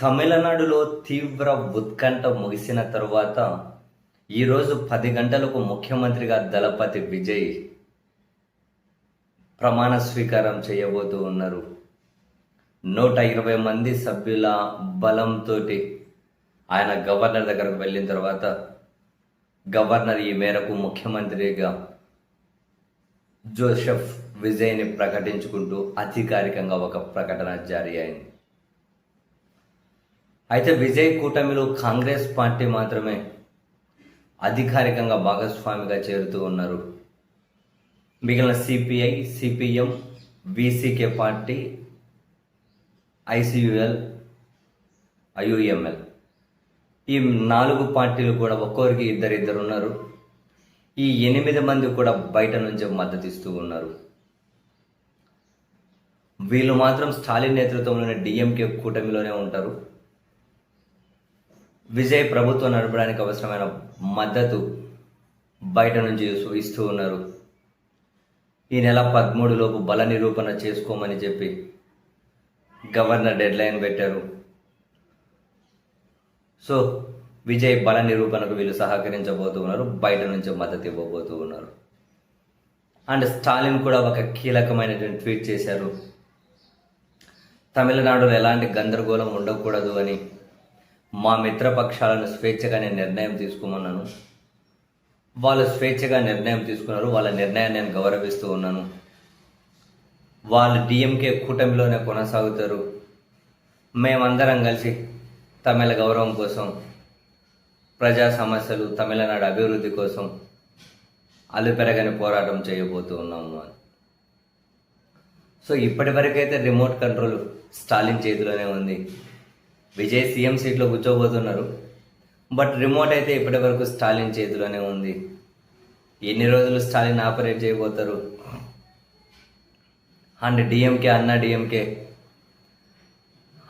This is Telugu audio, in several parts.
తమిళనాడులో తీవ్ర ఉత్కంఠ ముగిసిన తరువాత ఈరోజు 10 గంటలకు ముఖ్యమంత్రిగా దళపతి విజయ్ ప్రమాణ స్వీకారం చేయబోతూ ఉన్నారు. 120 మంది సభ్యుల బలంతో ఆయన గవర్నర్ దగ్గరకు వెళ్ళిన తర్వాత గవర్నర్ ఈ మేరకు ముఖ్యమంత్రిగా జోసెఫ్ విజయ్ని ప్రకటించుకుంటూ అధికారికంగా ఒక ప్రకటన జారీ అయింది. అయితే విజయ్ కూటమిలో కాంగ్రెస్ పార్టీ మాత్రమే అధికారికంగా భాగస్వామిగా చేరుతూ ఉన్నారు. మిగిలిన సిపిఐ, సిపిఎం, విసికే పార్టీ, ఐసియుఎల్, ఐయుఎంఎల్ ఈ 4 పార్టీలు కూడా ఒక్కొరికి ఇద్దరు ఉన్నారు. ఈ 8 మంది కూడా బయట నుంచి మద్దతు ఇస్తూ ఉన్నారు. వీళ్ళు మాత్రం స్టాలిన్ నేతృత్వంలోని డిఎంకే కూటమిలోనే ఉంటారు. విజయ్ ప్రభుత్వం నడపడానికి అవసరమైన మద్దతు బయట నుంచి ఇస్తూ ఉన్నారు. ఈ నెల 13 లోపు బల నిరూపణ చేసుకోమని చెప్పి గవర్నర్ డెడ్లైన్ పెట్టారు. సో విజయ్ బల నిరూపణకు వీళ్ళు సహకరించబోతూ ఉన్నారు, బయట నుంచి మద్దతు ఇవ్వబోతూ ఉన్నారు. అండ్ స్టాలిన్ కూడా ఒక కీలకమైనటువంటి ట్వీట్ చేశారు. తమిళనాడులో ఎలాంటి గందరగోళం ఉండకూడదు అని మా మిత్రపక్షాలను స్వేచ్ఛగా నేను నిర్ణయం తీసుకోమన్నాను. వాళ్ళు స్వేచ్ఛగా నిర్ణయం తీసుకున్నారు. వాళ్ళ నిర్ణయాన్ని నేను గౌరవిస్తూ ఉన్నాను. వాళ్ళు డిఎంకే కూటమిలోనే కొనసాగుతారు. మేమందరం కలిసి తమిళ గౌరవం కోసం, ప్రజా సమస్యలు, తమిళనాడు అభివృద్ధి కోసం అలుపెరగని పోరాటం చేయబోతూ ఉన్నాము అని. సో ఇప్పటివరకైతే రిమోట్ కంట్రోల్ స్టాలిన్ చేతిలోనే ఉంది. విజయ్ సీఎం సీట్లో కూర్చోబోతున్నారు, బట్ రిమోట్ అయితే ఇప్పటి వరకు స్టాలిన్ చేతిలోనే ఉంది. ఎన్ని రోజులు స్టాలిన్ ఆపరేట్ చేయబోతారు? అండ్ డిఎంకే, అన్నా డిఎంకే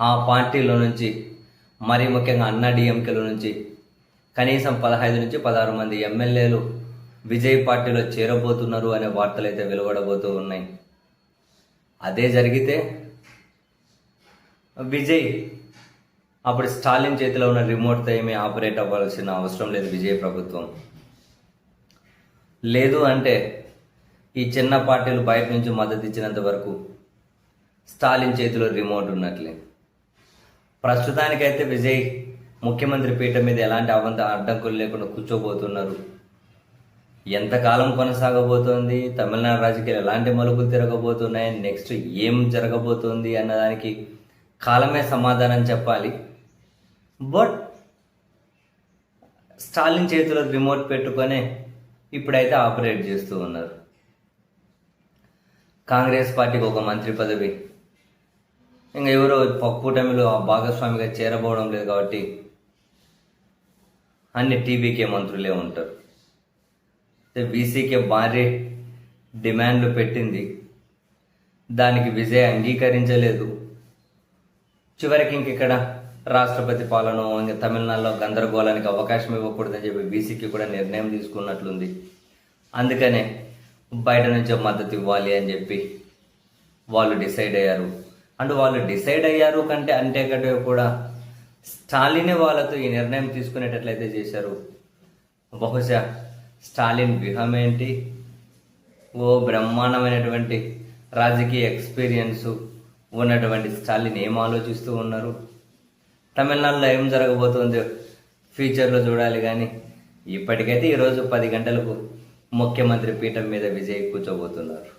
ఆ పార్టీలో నుంచి, మరీ ముఖ్యంగా అన్నా డిఎంకేలో నుంచి కనీసం 15 నుంచి 16 మంది ఎమ్మెల్యేలు విజయ్ పార్టీలో చేరబోతున్నారు అనే వార్తలు అయితే వెలువడబోతూ ఉన్నాయి. అదే జరిగితే విజయ్ అప్పుడు స్టాలిన్ చేతిలో ఉన్న రిమోట్తో ఏమీ ఆపరేట్ అవ్వాల్సిన అవసరం లేదు విజయ్ ప్రభుత్వం. లేదు అంటే ఈ చిన్న పార్టీలు బయట నుంచి మద్దతు ఇచ్చినంత వరకు స్టాలిన్ చేతిలో రిమోట్ ఉన్నట్లే. ప్రస్తుతానికైతే విజయ్ ముఖ్యమంత్రి పీఠం మీద ఎలాంటి అడ్డంకులు లేకుండా కూర్చోబోతున్నారు. ఎంతకాలం కొనసాగబోతోంది, తమిళనాడు రాజకీయాలు ఎలాంటి మలుపులు తిరగబోతున్నాయి, నెక్స్ట్ ఏం జరగబోతోంది అన్నదానికి కాలమే సమాధానం చెప్పాలి. బట్ స్టాలిన్ చేతిలో రిమోట్ పెట్టుకొని ఇప్పుడైతే ఆపరేట్ చేస్తూ ఉన్నారు. కాంగ్రెస్ పార్టీకి ఒక మంత్రి పదవి, ఇంకా ఎవరో కూటమిలో భాగస్వామిగా చేరబోవడం లేదు కాబట్టి అన్ని టీబీకే మంత్రులే ఉంటారు. బీసీకే భారీ డిమాండ్లు పెట్టింది, దానికి విజయ్ అంగీకరించలేదు. చివరికి ఇక్కడ రాష్ట్రపతి పాలన, ఇంకా తమిళనాడులో గందరగోళానికి అవకాశం ఇవ్వకూడదని చెప్పి బీసీకి కూడా నిర్ణయం తీసుకున్నట్లుంది. అందుకనే బయట నుంచే మద్దతు ఇవ్వాలి అని చెప్పి వాళ్ళు డిసైడ్ అయ్యారు. అండ్ వాళ్ళు డిసైడ్ అయ్యారు అంటే కూడా స్టాలినే వాళ్ళతో ఈ నిర్ణయం తీసుకునేటట్లయితే చేశారు. బహుశా స్టాలిన్ వ్యూహం ఏంటి? ఓ బ్రహ్మాండమైనటువంటి రాజకీయ ఎక్స్పీరియన్స్ ఉన్నటువంటి స్టాలిన్ ఏం ఆలోచిస్తూ ఉన్నారు? తమిళనాడులో ఏం జరగబోతుందో ఫ్యూచర్లో చూడాలి. కానీ ఇప్పటికైతే ఈరోజు 10 గంటలకు ముఖ్యమంత్రి పీఠం మీద విజయ్ కూర్చోబోతున్నారు.